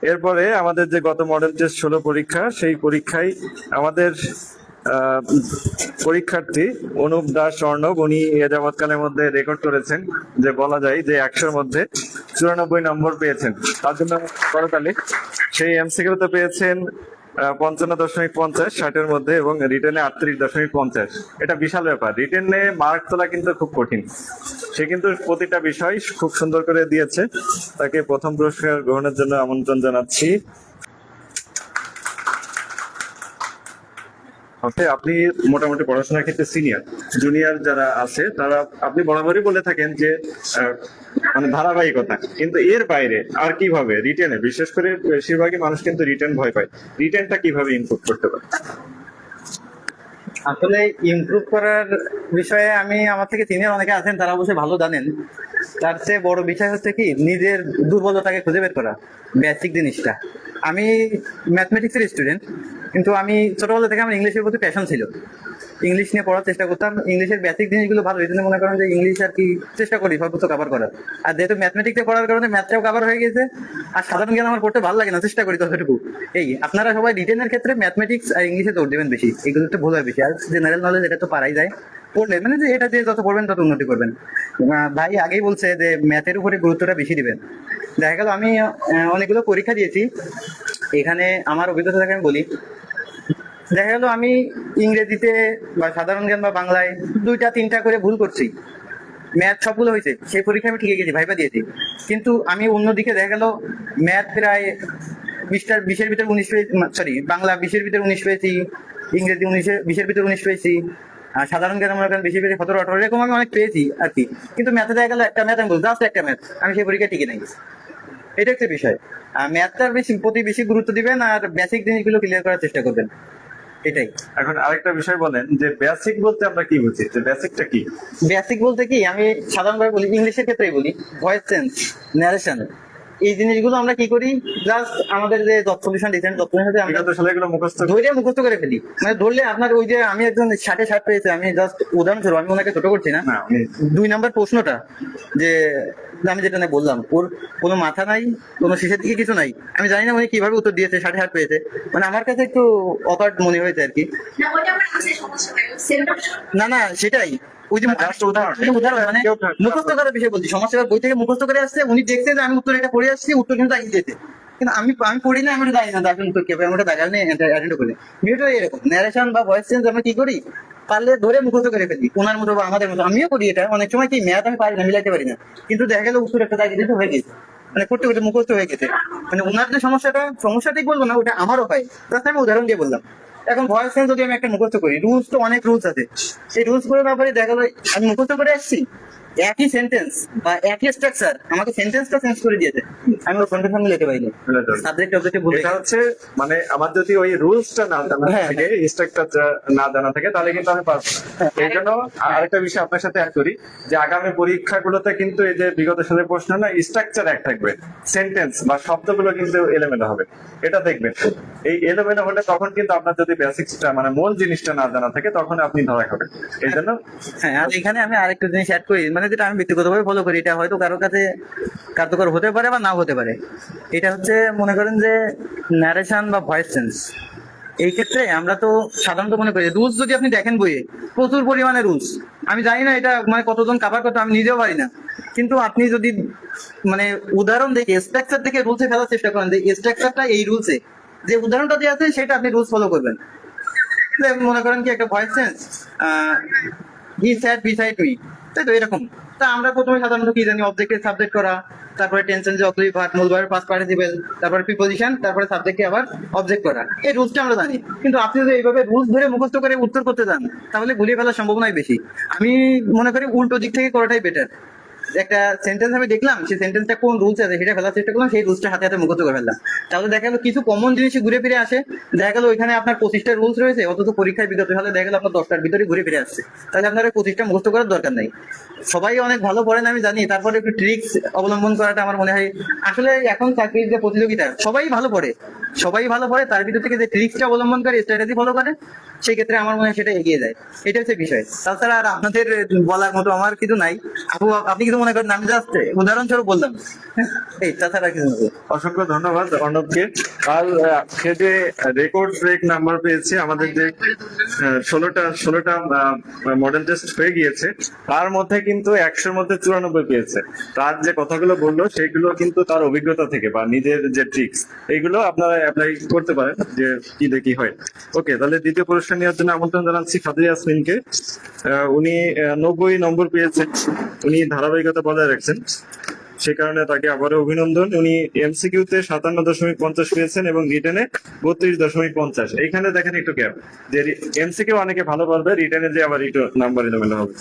এরপরে আমাদের যে গত মডেল টেস্ট 16 পরীক্ষা, সেই পরীক্ষায় আমাদের আহ, পরীক্ষার্থী অনুপ দাস অর্ণব, উনি এ যাবৎকালের মধ্যে রেকর্ড করেছেন যে বলা যায় যে 100-র মধ্যে 94 নম্বর পেয়েছেন। তার জন্য করতালি। সেই এমসিকিউতে পেয়েছেন 55.50, 60-এর মধ্যে, এবং রিটেনে 38.50। এটা বিশাল ব্যাপার। রিটেনে মার্ক তোলা কিন্তু খুব কঠিন। সে কিন্তু প্রতিটা বিষয় খুব সুন্দর করে দিয়েছে। তাকে প্রথম পুরস্কার গ্রহণের জন্য আমন্ত্রণ জানাচ্ছি। ওকে, আপনি মোটামুটি পড়াশোনার ক্ষেত্রে সিনিয়র। জুনিয়র যারা আছে তারা, আপনি বরাবরই বলে থাকেন যে মানে ধারাবাহিকতা, কিন্তু এর বাইরে আর কিভাবে রিটেনে, বিশেষ করে বেশিরভাগই মানুষ কিন্তু রিটেন ভয় পায়, রিটেনটা কিভাবে ইমপ্রুভ করতে পারে? আসলে ইমপ্রুভ করার বিষয়ে আমি, আমার থেকে সিনিয়র অনেকে আছেন, তারা অবশ্যই ভালো জানেন। তার চেয়ে বড় বিষয় হচ্ছে কি, নিজের দুর্বলতাকে খুঁজে বের করা, বেসিক জিনিসটা। আমি ম্যাথমেটিক্সের স্টুডেন্ট, কিন্তু আমি ছোটবেলা থেকে আমার ইংলিশের প্রতি প্যাশন ছিল। ইংলিশ নিয়ে পড়ার চেষ্টা করতাম, ইংলিশের বেসিক জিনিসগুলো ভালো, এই জন্য মনে করেন যে ইংলিশ আর কি চেষ্টা করি সর্বোচ্চ কভার করার। আর যেহেতু ম্যাথমেটিক্সে পড়ার কারণে ম্যাথটাও কভার হয়ে গেছে। আর সাধারণ জ্ঞান আমার পড়তে ভালো লাগে না, চেষ্টা করি ততটুকু। এই আপনারা সবাই রিটেনের ক্ষেত্রে ম্যাথমেটিক্স আর ইংলিশে দৌড় দেবেন বেশি, এগুলো একটু ভুল হয় বেশি। আর জেনারেল নলেজ এটা তো পারাই যায়, পড়লে মানে যে এটা দিয়ে যত পড়বেন তত উন্নতি করবেন। ভাই আগেই বলছে যে ম্যাথের উপরে গুরুত্বটা বেশি দিবেন। দেখা গেল আমি অনেকগুলো পরীক্ষা দিয়েছি, এখানে আমার অভিজ্ঞতা থেকে আমি বলি। দেখা গেল আমি ইংরেজিতে বা সাধারণ জ্ঞান বা বাংলায় 2-3টা করে ভুল করছি, ম্যাথ সবগুলো হয়েছে, সেই পরীক্ষা আমি ঠিকই গেছি, ভাইবা দিয়েছি। কিন্তু আমি অন্যদিকে দেখা গেল ম্যাথ প্রায় 20-এর ভিতরে 19 পেয়েছি, সরি বাংলা 20-এর ভিতরে 19 পেয়েছি, ইংরেজি 20-এর ভিতরে 19 পেয়েছি, আর সাধারণ জ্ঞান মনে করেন বেশি পেয়েছি 17-18, এরকম আমি অনেক পেয়েছি আর কি। কিন্তু ম্যাথে দেখা গেল একটা ম্যাথ, আমি বলছি জাস্ট একটা ম্যাথ, আমি সেই পরীক্ষা টিকে নাই। এটা একটা বিষয়। আর ম্যাথটার প্রতি বেশি গুরুত্ব দিবেন, আর বেসিক জিনিসগুলো ক্লিয়ার করার চেষ্টা করবেন, এটাই। এখন আরেকটা বিষয় বলেন যে বেসিক বলতে আমরা কি বুঝি, যে বেসিকটা কি? বেসিক বলতে কি, আমি সাধারণভাবে বলি, ইংলিশের ক্ষেত্রেই বলি, ভয়েস চেঞ্জ, ন্যারেশন, এই জিনিসগুলো আমরা কি করি, জাস্ট আমাদের যে জব সলিউশন দিচ্ছেন, জব সলিউশন আমরা বিগত সালে এগুলো মুখস্থ ধরে মুখস্থ করে ফেলি। মানে ধরলে আপনার ওই যে আমি একজন 60-60 পেয়েছে, আমি জাস্ট উদাহরণস্বরূপ, আমি ওনাকে ছোট করছি না, না। 2 নম্বর প্রশ্নটা যে আমি যেটা নিয়ে বললাম, ওর কোনো মাথা নাই, কোনো শেষের দিকে কিছু নাই, আমি জানি না উনি কিভাবে উত্তর দিয়েছে, 60-60 পেয়েছে। মানে আমার কাছে একটু অকার্ড মনে হয়েছে আর কি। না না, সেটাই, ওই যে উদাহরণ মানে মুখস্থ করার বিষয় বলছি, সমাজসেবার বই থেকে মুখস্থ করে আসছে, উনি দেখছে যে আমি উত্তর এটা পড়ে আসছি, উত্তর কিন্তু আগে দিয়েছে, কিন্তু আমি আমি পড়ি না, আমি ওটা জানি না আসলে উত্তর কি হবে, আমি ওটা দাঁড়ালে অ্যাটেন্ড করি। বিষয়টা এরকম, ন্যারেশন বা ভয়েস চেঞ্জ আমরা কি করি, পারলে ধরে মুখস্থ করে ফেলি, ওনার মতো বা আমাদের মতো। আমিও করি এটা অনেক সময়, কি ম্যাথ আমি পারি না, মিলাইতে পারি না, কিন্তু দেখা গেল উত্তর একটা দাঁড়িয়ে দিতে হয়ে গেছে, মানে করতে করতে মুখস্থ হয়ে গেছে। মানে ওনার যে সমস্যাটাই বলবো না, ওটা আমারও হয়, তাতে আমি উদাহরণ দিয়ে বললাম। এখন ভয়েস চেঞ্জ যদি আমি একটা মুখস্থ করি, রুলস তো অনেক রুলস আছে, সেই রুলস করে ব্যাপারে দেখা গেলো আমি মুখস্থ করে আসছি, একই সেন্টেন্স বা একই স্ট্রাকচার আমাকে সেন্টেন্সটা চেঞ্জ করে দিয়েছে, আমি ওই সেন্টেন্স আমি লিখতে পারিনি, সাবজেক্ট অবজেক্টে বলে। এটা হচ্ছে মানে আমার যদি ওই রুলসটা না জানা থাকে, স্ট্রাকচার না জানা থাকে, তাহলে কিন্তু আমি পারবো না। এই জন্য আরেকটা বিষয় আপনার সাথে অ্যাড করি, যে আগামী পরীক্ষাগুলোতে কিন্তু এই যে বিগত সালের প্রশ্ন না, স্ট্রাকচার এক থাকবে, সেন্টেন্স বা শব্দগুলো কিন্তু এলোমেলো হবে, এটা দেখবেন। এই এলোমেলো হলে তখন কিন্তু আপনার যদি বেসিক্সটা মানে মূল জিনিসটা না জানা থাকে, তখন আপনি ধরা খাবেন। এই জন্য হ্যাঁ, আর এখানে আমি আরেকটা জিনিস অ্যাড করি, মানে যেটা আমি ব্যক্তিগতভাবে ফলো করি, এটা হয়তো কারোর কাছে কার্যকর হতে পারে বা নাও হতে পারে। এটা হচ্ছে মনে করেন যে ন্যারেশন বা ভয়েস চেঞ্জ, এই ক্ষেত্রে আমরা তো সাধারণত মনে করি রুলস, যদি আপনি দেখেন বইয়ে প্রচুর পরিমাণে রুলস, আমি জানি না এটা মানে কতজন কাভার করতে, আমি নিজেও পারি না। কিন্তু আপনি যদি মানে উদাহরণ দেখে স্ট্রাকচার দেখে রুলসে ফেলার চেষ্টা করেন, যে স্ট্রাকচারটা এই রুলসে, যে উদাহরণটা দিয়ে আছে সেটা আপনি রুলস ফলো করবেন। মনে করেন কি একটা ভয়েস চেঞ্জ, হি স্যাট বিসাইড মি, তাই তো এরকম। তা আমরা প্রথমে সাধারণত কি জানি, অবজেক্টের সাবজেক্ট করা, তারপরে টেনশন যে অক্সিলারি ভার্ব, মূল ভার্বের পাস্ট পার্টিসিপল, তারপরে প্রিপজিশন, তারপরে সাবজেক্টে আবার অবজেক্ট করা, এই রুলসটা আমরা জানি। কিন্তু আপনি যদি এইভাবে রুলস ধরে মুখস্থ করে উত্তর করতে যান, তাহলে গুলিয়ে ফেলার সম্ভাবনাই বেশি। আমি মনে করি উল্টো দিক থেকে করাটাই বেটার। একটা সেন্টেন্স আমি দেখলাম, সেই সেন্টেন্সটা কোন রুলস আছে সেটা ফেলার চেষ্টা করলাম, সেই রুলসটা হাতে হাতে মুখস্থ করে ফেললাম, তাহলে দেখা গেলো কিছু কমন জিনিস ঘুরে ফিরে আসে। দেখা গেলো ওইখানে আপনার 25টা রুলস রয়েছে, অথচ পরীক্ষায় বিগত সালে দেখা গেলো আপনার 10টার ভিতরে ঘুরে ফিরে আসছে, তাহলে আপনার 25টা মুখস্থ করার দরকার নাই। সবাই অনেক ভালো পড়েন আমি জানি, তারপরে একটু ট্রিক্স অবলম্বন করাটা আমার মনে হয়, আসলে এখন চাকরির যে প্রতিযোগিতা, সবাই ভালো পড়ে, তার ভিতর থেকে যে ট্রিক্সটা অবলম্বন করে, স্ট্র্যাটেজি ফলো করে, সেই ক্ষেত্রে আমার মনে হয় সেটা এগিয়ে যায়। এটা হচ্ছে বিষয়। তাছাড়া আর আপনাদের বলার মতো আমার কিছু নাই। আপু, আপনি কিছু মনে করেন? আমি জাস্ট উদাহরণস্বরূপ বললাম। এই তাছাড়া কিছু না। অসংখ্য ধন্যবাদ অর্ণবকে। আর সে যে রেকর্ড ব্রেক নাম্বার পেয়েছে, আমাদের যে 16টা মডেল টেস্ট হয়ে গিয়েছে, তার মধ্যে কিন্তু 100-র মধ্যে 94 পেয়েছে। তার যে কথাগুলো বললো সেগুলো কিন্তু তার অভিজ্ঞতা থেকে বা নিজের যে ট্রিক্স, এইগুলো আপনারা অ্যাপ্লাই করতে পারেন যে কি দেখি হয়। ওকে, তাহলে দ্বিতীয় পুরস্কার নেওয়ার জন্য আমন্ত্রণ জানাচ্ছি খাদিজা ইয়াসমিনকে। উনি 90 নম্বর পেয়েছেন। উনি ধারাবাহিকতা বজায় রাখছেন, সে কারণে তাকে আবারও অভিনন্দন। উনি এমসিকিউতে 57.50 পেয়েছেন এবং রিটেনে 32.50। এইখানে দেখেন একটু গ্যাপ, যে এমসিকিউ অনেকে ভালো পারবে, রিটেনে যে আবার একটু নাম্বার এলোমেলো হবে।